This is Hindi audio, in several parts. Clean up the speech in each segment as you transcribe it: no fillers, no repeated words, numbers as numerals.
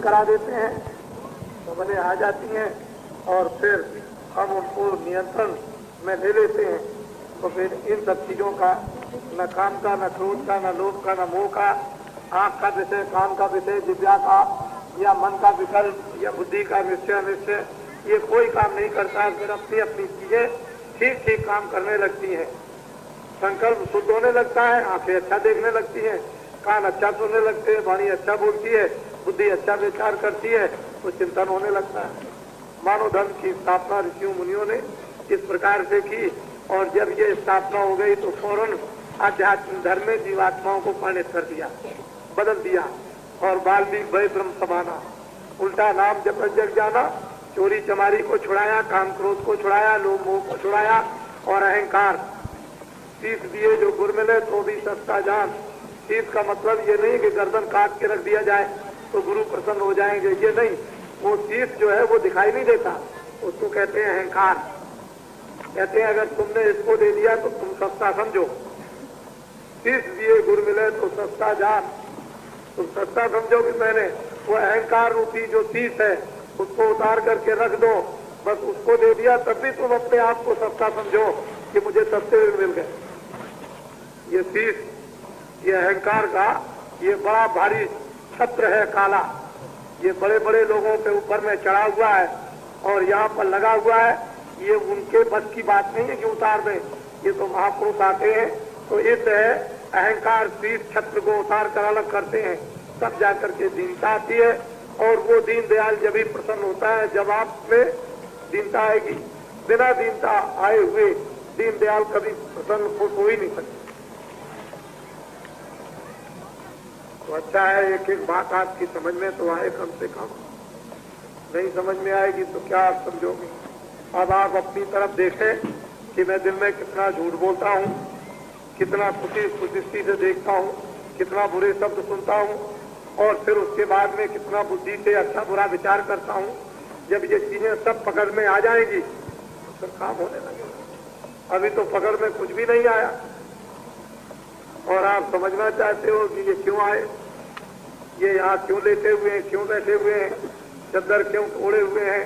करा देते हैं, समझे आ जाती हैं और फिर हम उनको नियंत्रण में ले लेते हैं। तो फिर इन सब चीज़ों का, न काम का, न क्रोध का, न लोभ का, न मोह का, आँख का विषय, कान का विषय, जिह्वा का, या मन का विकल्प, या बुद्धि का निश्चय, ये कोई काम नहीं करता। फिर अपनी अपनी चीजें ठीक ठीक काम करने लगती हैं। संकल्प शुद्ध होने लगता है, आंखें अच्छा देखने लगती हैं, कान अच्छा सुनने लगते हैं, वाणी अच्छा बोलती है, बुद्धि अच्छा विचार करती है, तो चिंतन होने लगता है। मानव धर्म की स्थापना ऋषियों मुनियों ने इस प्रकार से की, और जब ये स्थापना हो गई तो फौरन आध्यात्मिक धर्म में जीवात्माओं को परिणत कर दिया, बदल दिया। और वाल्मीकि भय ब्रह्म समाना, उल्टा नाम जब जग जाना, चोरी चमारी को छुड़ाया, काम क्रोध को छुड़ाया, लोभ मोह को छुड़ाया, और अहंकार। शीश दिए जो गुर मिले तो भी सस्ता जान। शीश का मतलब ये नहीं कि गर्दन काट के रख दिया जाए तो गुरु प्रसन्न हो जाएंगे, ये नहीं। वो शीश जो है वो दिखाई नहीं देता, उसको कहते हैं अहंकार। कहते हैं अगर तुमने इसको दे दिया तो तुम सस्ता समझो। शीश दिए गुर मिले तो सस्ता जान, तुम सस्ता समझो कि मैंने वो अहंकार रूपी जो शीश है उसको उतार करके रख दो, बस उसको दे दिया, तब भी तुम अपने आप को सस्ता समझो कि मुझे सस्ते में मिल गए। ये शीश, ये अहंकार का ये बड़ा भारी छत्र है काला, ये बड़े बड़े लोगों के ऊपर में चढ़ा हुआ है और यहाँ पर लगा हुआ है। ये उनके बस की बात नहीं है कि उतार दें, ये तो महापुरुष आते हैं तो इस अहंकार शीश छत्र को उतार कर अलग करते हैं, तब जाकर के दीनता आती है। और वो दीन दयाल जब भी प्रसन्न होता है जब आप में दीनता आएगी। बिना दीनता आए हुए दीन दयाल कभी प्रसन्न खुश हो ही नहीं सकते। तो अच्छा है एक एक बात आपकी समझ में तो आए, कम से कम नहीं समझ में आएगी तो क्या आप समझोगे। अब आप अपनी तरफ देखें कि मैं दिन में कितना झूठ बोलता हूँ, कितना कुदृष्टि से देखता हूँ, कितना बुरे शब्द सुनता हूँ, और फिर उसके बाद में कितना बुद्धि से अच्छा बुरा विचार करता हूँ। जब ये चीजें सब पकड़ में आ जाएगी तो फिर काम होने लगेगा। अभी तो पकड़ में कुछ भी नहीं आया और आप समझना चाहते हो कि ये क्यों आए, ये यहाँ क्यों लेटे हुए हैं, क्यों बैठे हुए हैं, चद्दर क्यों ओढ़े हुए हैं,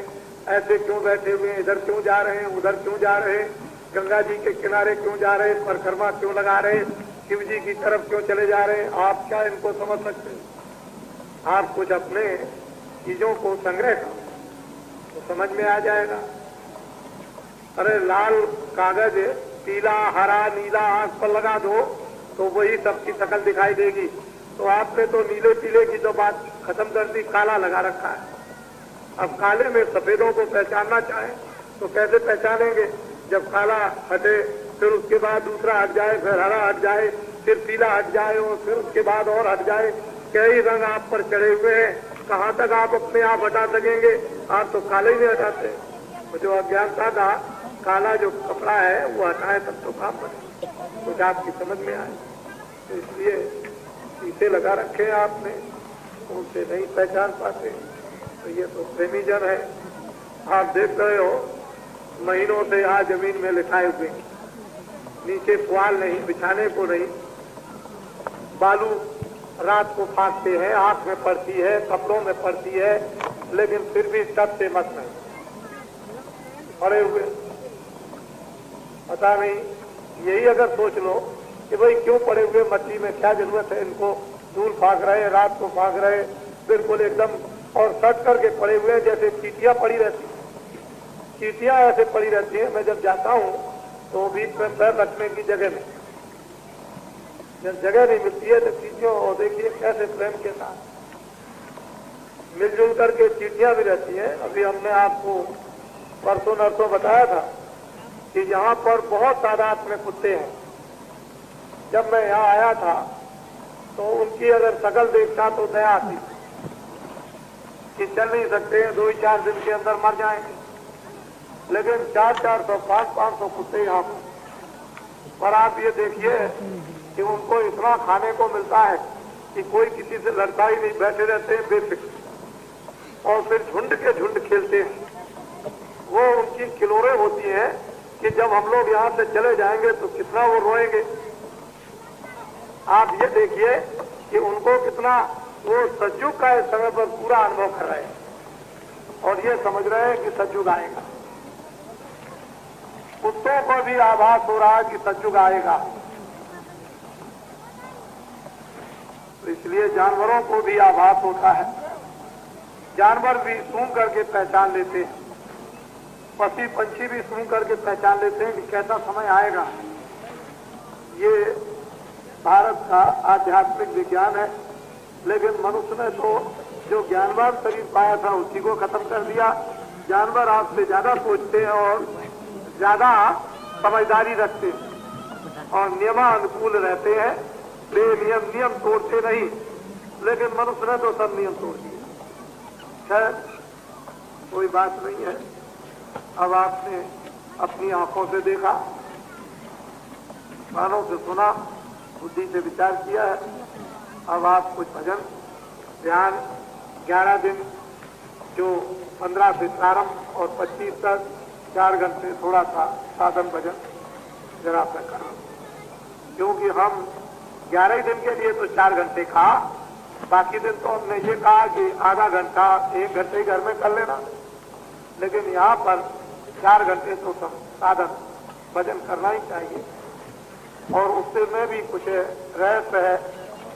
ऐसे क्यों बैठे हुए हैं, इधर क्यों जा रहे हैं, उधर क्यों जा रहे हैं, गंगा जी के किनारे क्यों जा रहे हैं, परिक्रमा क्यों लगा रहे हैं, शिव जी की तरफ क्यों चले जा रहे हैं। आप क्या इनको समझ सकते हैं? आप कुछ अपने चीजों को संग्रह करो तो समझ में आ जाएगा। अरे लाल कागज पीला हरा नीला आंख पर लगा दो तो वही सबकी शकल दिखाई देगी। तो आपने तो नीले पीले की तो बात खत्म कर दी, काला लगा रखा है। अब काले में सफेदों को पहचानना चाहे तो कैसे पहचानेंगे? जब काला हटे फिर उसके बाद दूसरा हट जाए, फिर हरा हट जाए, फिर पीला हट जाए और फिर उसके बाद और हट जाए। कई रंग आप पर चढ़े हुए हैं, कहाँ तक आप अपने आप हटा सकेंगे? आप तो काले ही नहीं हटाते। तो जो अज्ञानता था काला जो कपड़ा है वो हटाए तब तो काम बने, कुछ आपकी समझ में आए। तो इसलिए शीशे लगा रखे हैं आपने, उनसे नहीं पहचान पाते। तो ये तो प्रेमी जन है। आप देख रहे हो महीनों से यहाँ जमीन में लिटाए हुए, नीचे पुआल नहीं, बिछाने को नहीं, बालू रात को फाँकते हैं, आंख में पड़ती है, कपड़ों में पड़ती है, लेकिन फिर भी सब से मत नहीं पड़े हुए। पता नहीं, यही अगर सोच लो कि भाई क्यों पड़े हुए मट्टी में, क्या जरूरत है इनको, धूल फाँक रहे, रात को फाँक रहे, बिल्कुल एकदम और सट करके पड़े हुए जैसे चींटियां पड़ी रहती। चींटियां ऐसे पड़ी रहती है। मैं जब जाता हूँ तो बीच में पैर रखने की जगह में जब जगह नहीं मिलती है तो चींटियों, और देखिए कैसे प्रेम के साथ मिलजुल करके चींटियां भी रहती हैं। अभी हमने आपको परसों नरसों बताया था कि यहाँ पर बहुत तादाद में कुत्ते हैं। जब मैं यहाँ आया था तो उनकी अगर शकल देखता तो दया आती कि चल नहीं सकते हैं, 2-4 दिन के अंदर मर जाएंगे। लेकिन 400-400, 500-500 कुत्ते यहाँ पर आप ये देखिए कि उनको इतना खाने को मिलता है कि कोई किसी से लड़ता ही नहीं, बैठे रहते हैं बेफिक्र। और फिर झुंड के झुंड खेलते हैं। वो उनकी किलोरें होती हैं कि जब हम लोग यहाँ से चले जाएंगे तो कितना वो रोएंगे। आप ये देखिए कि उनको कितना वो सतयुग का इस समय पर पूरा अनुभव कर रहे हैं और ये समझ रहे हैं कि सतयुग आएगा। कुत्तों को भी आभास हो रहा है कि सतयुग आएगा, तो इसलिए जानवरों को भी आभास होता है। जानवर भी सूंघ करके पहचान लेते हैं, पक्षी पंछी भी सूंघ करके पहचान लेते हैं कि कैसा समय आएगा। ये भारत का आध्यात्मिक विज्ञान है, लेकिन मनुष्य ने तो जो ज्ञानवान शरीर पाया था उसी को खत्म कर दिया। जानवर आपसे ज्यादा सोचते हैं और ज्यादा समझदारी रखते हैं और नियमानुकूल रहते हैं, नियम तोड़ते नहीं। लेकिन मनुष्य ने तो सब नियम तोड़ दिए। खैर, कोई बात नहीं है। अब आपने अपनी आंखों से देखा, कानों से सुना, बुद्धि से विचार किया है। अब आप कुछ भजन ध्यान 11 दिन जो 15 से प्रारंभ और 25 तक 4 घंटे थोड़ा सा साधन भजन जरा सा करो, क्योंकि हम 11 ही दिन के लिए तो 4 घंटे कहा, बाकी दिन तो हमने ये कहा कि आधा घंटा 1 घंटे घर में कर लेना, लेकिन यहाँ पर 4 घंटे तो सब साधन भजन करना ही चाहिए। और उससे में भी कुछ रहस्य है,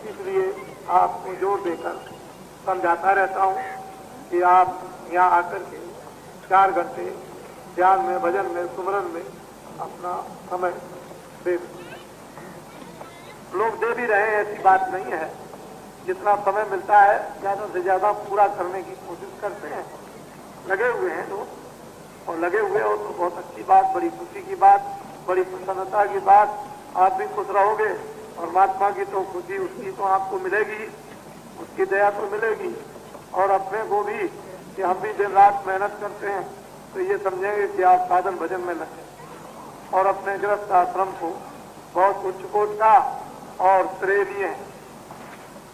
इसलिए आपको जोर देकर समझाता रहता हूँ कि आप यहाँ आकर के 4 घंटे ध्यान में, भजन में, सुमरन में अपना समय दे। लोग दे भी रहे हैं, ऐसी बात नहीं है। जितना समय मिलता है ज्यादा से ज्यादा पूरा करने की कोशिश करते हैं, लगे हुए हैं लोग। और लगे हुए हो तो बहुत अच्छी बात, बड़ी खुशी की बात, बड़ी प्रसन्नता की बात। आप भी खुश रहोगे और महात्मा की तो खुशी उसकी तो आपको मिलेगी, उसकी दया तो मिलेगी। और अपने को भी कि हम भी दिन रात मेहनत करते हैं, तो ये समझेंगे कि आप साधन भजन में लगे और अपने गृहस्थ आश्रम को बहुत उच्च कोट का और श्रेय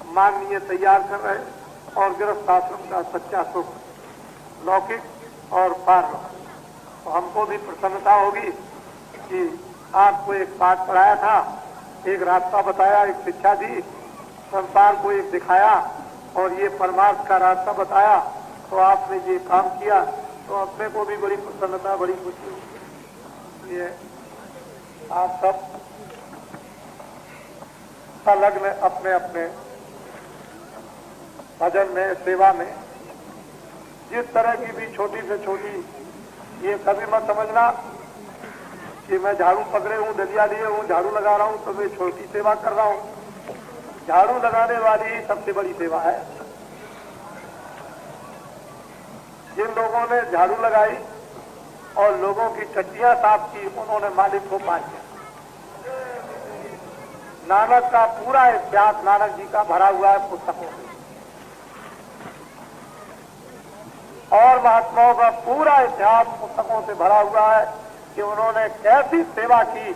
माननीय तैयार कर रहे और गृहस्थ आश्रम का सच्चा सुख लौकिक और पारलौकिक। तो हमको भी प्रसन्नता होगी कि आपको एक पाठ पढ़ाया था, एक रास्ता बताया, एक शिक्षा दी, संसार को एक दिखाया और ये परमार्थ का रास्ता बताया, तो आपने ये काम किया, तो अपने को भी बड़ी प्रसन्नता, बड़ी खुशी हुई। ये आप सब संलग्न अपने अपने भजन में, सेवा में, जिस तरह की भी छोटी से छोटी, ये कभी मत समझना कि मैं झाड़ू पकड़े हूँ, दलिया लिए हूँ, झाड़ू लगा रहा हूँ तो मैं छोटी सेवा कर रहा हूँ। झाड़ू लगाने वाली ही सबसे बड़ी सेवा है। जिन लोगों ने झाड़ू लगाई और लोगों की चट्टियां साफ की, उन्होंने मालिक को पा लिया। नानक का पूरा इतिहास नानक जी का भरा हुआ है पुस्तकों में, और महात्माओं का पूरा इतिहास पुस्तकों से भरा हुआ है कि उन्होंने कैसी सेवा की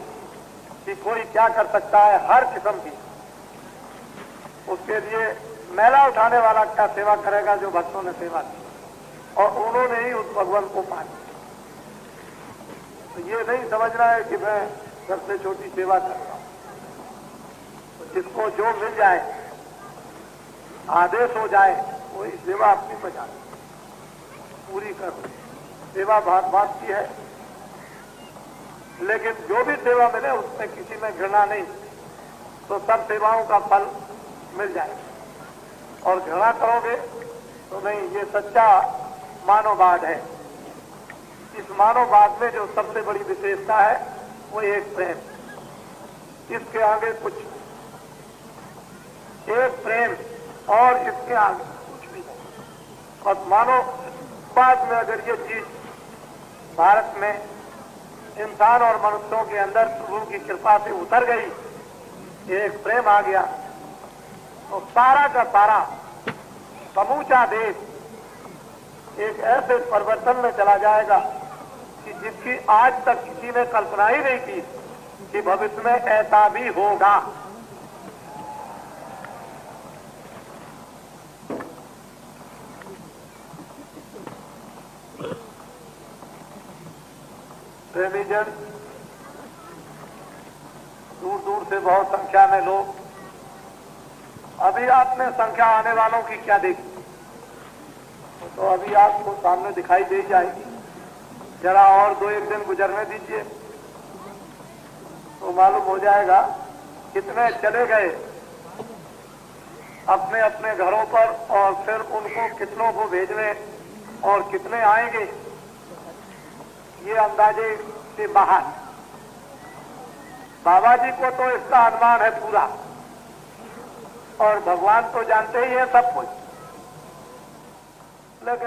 कि कोई क्या कर सकता है, हर किस्म की। उसके लिए मैला उठाने वाला क्या सेवा करेगा जो भक्तों ने सेवा की, और उन्होंने ही उस भगवान को पा लिया। तो ये नहीं समझना है कि मैं सबसे छोटी सेवा कर रहा हूं। तो जिसको जो मिल जाए, आदेश हो जाए, वही सेवा अपनी बजा पूरी करो। सेवा भांत भांत की है, लेकिन जो भी सेवा मिले उसमें किसी में घृणा नहीं, तो सब सेवाओं का फल मिल जाएगा। और घृणा करोगे तो नहीं, ये सच्चा मानववाद है। इस मानववाद में जो सबसे बड़ी विशेषता है वो एक प्रेम। इसके आगे कुछ, एक प्रेम और इसके आगे कुछ भी नहीं। और मानववाद में अगर ये चीज भारत में इंसान और मनुष्यों के अंदर प्रभु की कृपा से उतर गई, एक प्रेम आ गया, तो सारा का सारा समूचा देश एक ऐसे परिवर्तन में चला जाएगा कि जिसकी आज तक किसी ने कल्पना ही नहीं की कि भविष्य में ऐसा भी होगा। प्रेमीजन, दूर दूर से बहुत संख्या में लोग अभी आपने संख्या आने वालों की क्या देखी, तो अभी आपको सामने दिखाई दे जाएगी। जरा और 2-1 दिन गुजरने दीजिए तो मालूम हो जाएगा कितने चले गए अपने अपने घरों पर, और फिर उनको कितनों को भेजने और कितने आएंगे ये अंदाजे से बाहर। बाबा जी को तो इसका अनुमान है पूरा, और भगवान तो जानते ही है सब कुछ, लेकिन